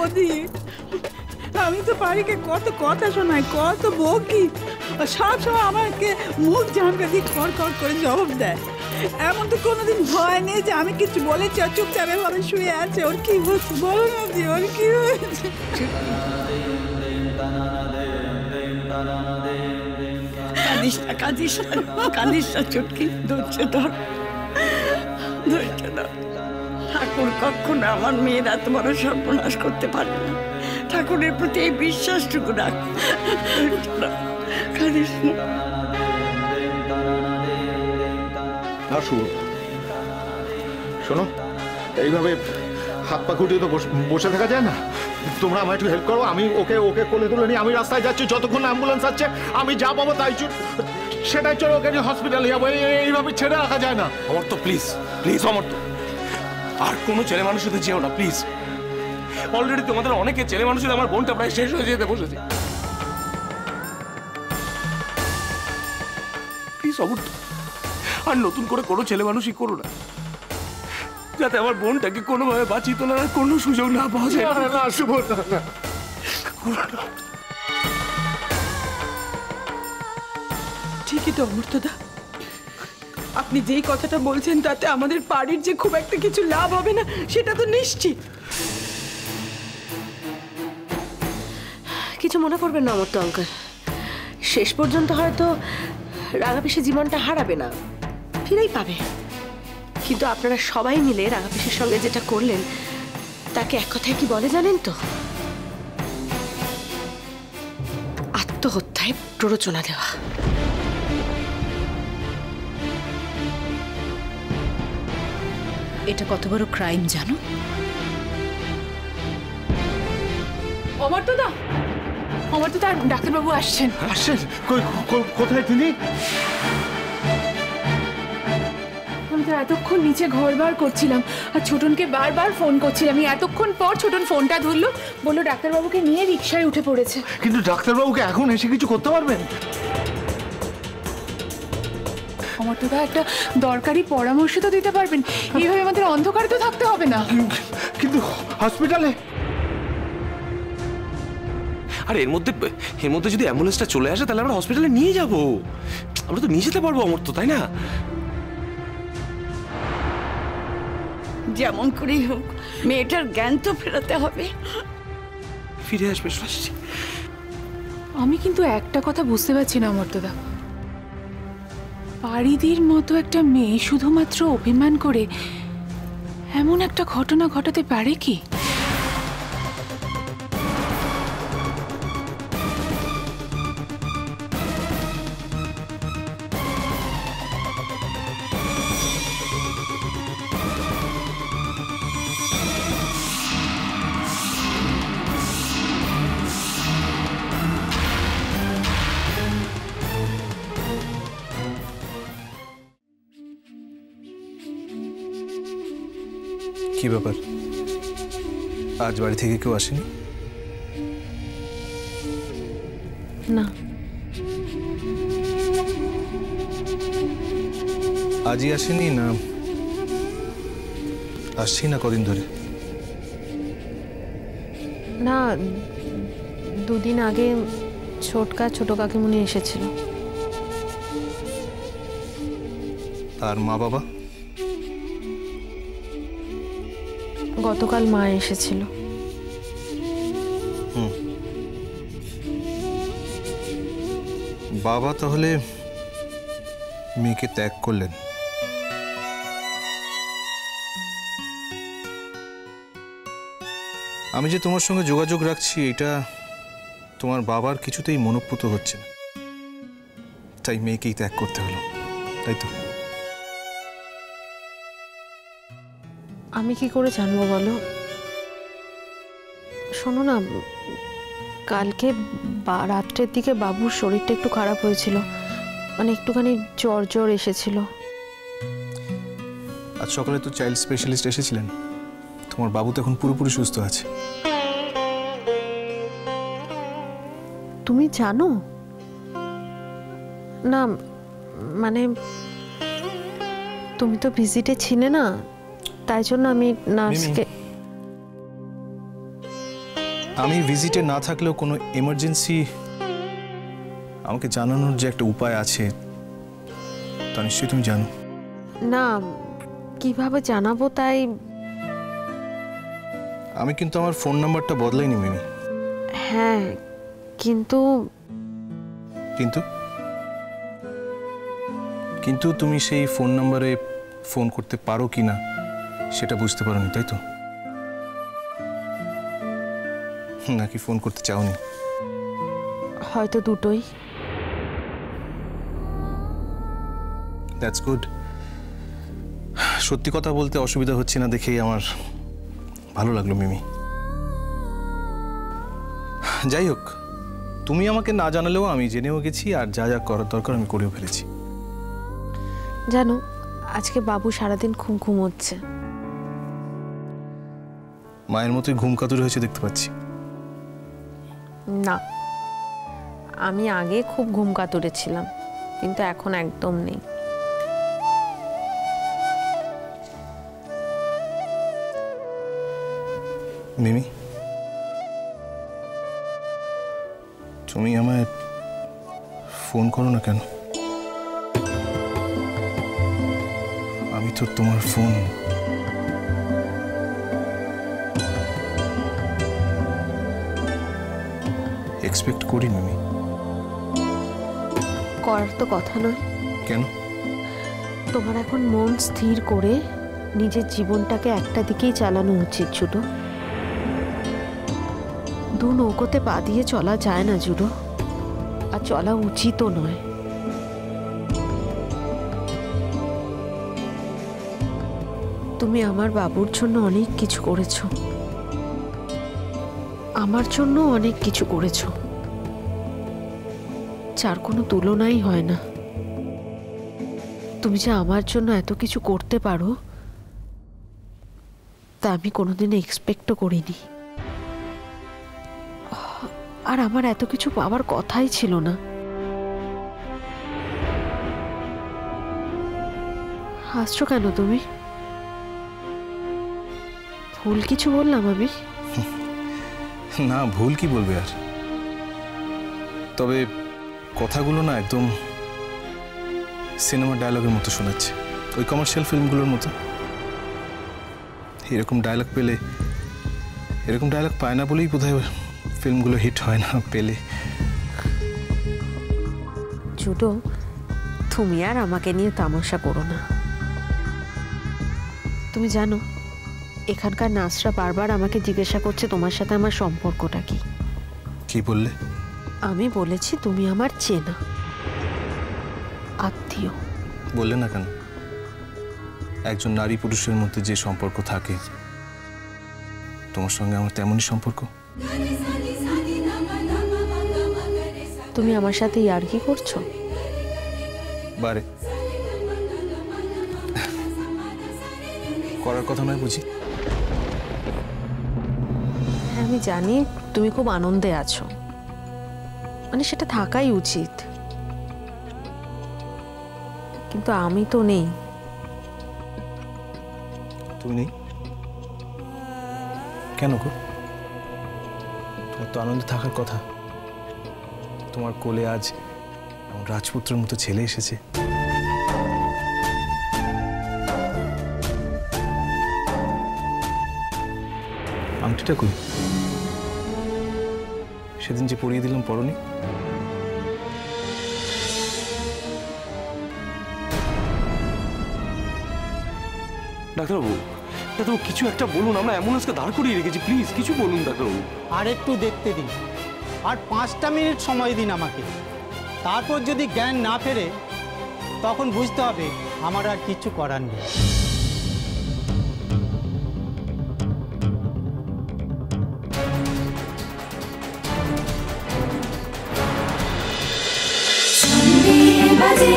ওদি আমি তো পারিকে কত কথা শোনাই, কত বকি, সব সময় আমাকে মুখ জানকা দিয়ে খড় খড় করে জবাব দেয়। এমন তো কোনোদিন ভয় নেই যে আমি কিছু বলেছি আর চুপচাপ এভাবে শুয়ে আছে। ওর কি হচ্ছে বলো না দি, ওর কি হয়েছে? কাঁদিস না, কাঁদিস না, কাঁদিস না চুটকি, ধৈর্য ধর, ধৈর্য ধর। ঠাকুর কখনো আমার মেয়ের এত বড় সর্বনাশ করতে পারে না। ঠাকুরের প্রতি এই বিশ্বাসটুকু রাখ, কাঁদিস না। শোনো, এইভাবে হাত পা গুটিয়ে তো বসে থাকা যায় না। তোমরা আমায় একটু হেল্প করো, আমি ওকে কোলে তুলে নিয়ে আমি রাস্তায় যাচ্ছি, যতক্ষণ অ্যাম্বুলেন্স আসছে আমি যা পাবো তাই সেটাই চলো, ওকে হসপিটালে যাবো। এইভাবে ছেড়ে রাখা যায় না। অমর্ত্য প্লিজ, প্লিজ অমর্ত্য, আর কোনো ছেলে মানুষের সাথে যেও না প্লিজ। অলরেডি তোমাদের অনেকে ছেলে মানুষের আমার বোনটা প্রায় শেষ হয়ে যেতে বসেছে। প্লিজ অমর্ত্য, আর নতুন করে কোনো ছেলে মানুষই করো না, যাতে আমার বোনটাকে কোনোভাবে বাঁচিয়ে তোলার কোনো সুযোগ না পাওয়া যায়। না শুভ, না ঠিকই তো অমর্ত্যদা, আপনি যেই কথাটা বলছেন তাতে আমাদের বাড়ির যে খুব একটা কিছু লাভ হবে না সেটা তো নিশ্চিত। কিছু মনে করবেন না অমর্ত্য আঙ্কেল, শেষ পর্যন্ত হয়তো রাঙাপিসি জীবনটা হারাবে না, ফিরেই পাবে। কিন্তু আপনারা সবাই মিলে রাঙাপিসির সঙ্গে যেটা করলেন তাকে এক কথায় কি বলে জানেন তো? আত্মহত্যায় প্ররোচনা দেওয়া। এটা কত বড় ক্রাইম জানো? অমর্ত্যদা, অমর্ত্যদা, ডাক্তারবাবু আসছেন। আসছেন? কোথায় তিনি? আমি তো এতক্ষণ নিচে ঘর বার করছিলাম আর ছোটনকে বারবার ফোন করছিলাম। আমি এতক্ষণ পর ছোটন ফোনটা ধরলো, বললো ডাক্তারবাবুকে নিয়ে রিক্সায় উঠে পড়েছে। কিন্তু ডাক্তারবাবুকে এখন এসে কিছু করতে পারবেন? অমর্ত্যদা, একটা দরকারি পরামর্শ তো দিতে পারবেন। এইভাবে আমাদের অন্ধকারে তো থাকতে হবে না। কিন্তু হসপিটালে আর এর মধ্যে যদি অ্যাম্বুলেন্সটা চলে আসে তাহলে আমরা হসপিটালে নিয়ে যাবো, আমরা তো নিয়ে যেতে পারবো অমর্ত্য, তাই না? যেমন করেই হোক মেয়েটার জ্ঞান তো ফেরাতে হবে। ফিরে আসবে। আমি কিন্তু একটা কথা বুঝতে পারছি না অমর্ত্যদা, পারিদির মতো একটা মেয়ে শুধুমাত্র অভিমান করে এমন একটা ঘটনা ঘটাতে পারে কি? কি ব্যাপার, আজ বাড়ি থেকে কেউ আসেনি? না, আজই আসেনি না আসছি না কদিন ধরে? না, দুদিন আগে ছোট কাকিমুনি এসেছিল। আর মা বাবা? গতকাল মা এসেছিল। বাবা তাহলে মেয়েকে ত্যাগ করলেন? আমি যে তোমার সঙ্গে যোগাযোগ রাখছি এটা তোমার বাবার কিছুতেই মনোপুত হচ্ছে না, তাই মেয়েকেই ত্যাগ করতে হলো, তাই তো? আমি কি করে জানবো বলো? শোনো না, কালকে রাত্রের দিকে বাবুর শরীরটা একটু খারাপ হয়েছিল, মানে একটুখানি জ্বর এসেছিল। আজ সকালে তো চাইল্ড স্পেশালিস্ট এসেছিলেন, তোমার বাবু তো এখন পুরোপুরি সুস্থ আছে। তুমি জানো? না মানে তুমি তো ভিজিটে ছিলে না, তাই জন্য আমি নার্সকে আমি ভিজিটে না থাকলেও কোনো এমার্জেন্সি আমাকে জানানোর যে একটা উপায় আছে তা নিশ্চয়ই তুমি জানো। না, কিভাবে জানাবো তাই। আমি কিন্তু আমার ফোন নাম্বারটা বদলাইনি মিমি। হ্যাঁ, কিন্তু কিন্তু কিন্তু তুমি সেই ফোন নাম্বারে ফোন করতে পারো কি না সেটা বুঝতে পারোনি, তাই তো? নাকি ফোন করতে চাওনি? হয়তো দুটোই। That's good. সত্যি কথা বলতে অসুবিধা হচ্ছে না দেখেই আমার ভালো লাগলো মিমি। যাই হোক, তুমি আমাকে না জানালেও আমি জেনেও গেছি, আর যা যা করার দরকার আমি করেও ফেলেছি। জানো, আজকে বাবু সারাদিন ঘুম হচ্ছে। মায়ের মতোই ঘুম কাতুর হয়েছে দেখতে পাচ্ছি। না, আমি আগে খুব ঘুম কাতুরে ছিলাম, কিন্তু এখন একদম নেই। মিমি, তুমি আমায় ফোন করো না কেন? আমি তো তোমার ফোন এক্সপেক্ট করি মিমি। করার তো কথা নয়। কেন? তোমার এখন মন স্থির করে নিজের জীবনটাকে একটা দিকেই চালানো উচিত জুডো। দু নৌকোতে পা দিয়ে চলা যায় না জুডো, আর চলা উচিতও নয়। তুমি আমার বাবুর জন্য অনেক কিছু করেছো, আমার জন্য অনেক কিছু করেছো, যার কোনো তুলনাই হয় না। তুমি যে আমার জন্য এত কিছু করতে পারো তা আমি কোনোদিন এক্সপেক্টও করিনি। আর আমার এত কিছু পাওয়ার কথাই ছিল না। হাসছো কেন তুমি? ভুল কিছু বললাম আমি? না, ভুল কি বলবে আর। তবে কথাগুলো না একদম সিনেমা ডায়লগের মতো শোনাচ্ছে, ওই কমার্শিয়াল ফিল্মগুলোর মতো। এরকম ডায়লগ পেলে, এরকম ডায়লগ পায় না বলেই বোধহয় ফিল্মগুলো হিট হয় না পেলে। জুডো, তুমি আর আমাকে নিয়ে তামাশা করো না। তুমি জানো, এখানকার নার্সরা বারবার আমাকে জিজ্ঞাসা করছে তোমার সাথে আমার সম্পর্কটা কি। কি বললে? আমি বলেছি তুমি আমার চেনা আত্মীয়। বললে না কেন? একজন নারী পুরুষের মধ্যে যে সম্পর্ক থাকে, তোমার সঙ্গে আমার তেমনই সম্পর্ক। তুমি আমার সাথে ইয়ার্কি করছো? বারে করার কথা নয় বুঝি। হ্যাঁ, আমি জানি তুমি খুব আনন্দে আছো, মানে সেটা থাকাই উচিত, কিন্তু আমি তো নেই। তুমি নেই কেন গো? তোমার তো আনন্দে থাকার কথা। তোমার কোলে আজ এমন রাজপুত্রের মতো ছেলে এসেছে। আংটিটা কই? সেদিন যে পরিয়ে দিলাম পরনি। ডাক্তারবাবু, ডাক্তারবাবু কিছু একটা বলুন, আমরা অ্যাম্বুলেন্সকে দাঁড় করিয়ে রেখেছি, প্লিজ কিছু বলুন ডাক্তারবাবু। আর একটু দেখতে দিন, আর 5টা মিনিট সময় দিন আমাকে। তারপর যদি জ্ঞান না ফেরে তখন বুঝতে হবে আমার আর কিছু করার নেই। বাজে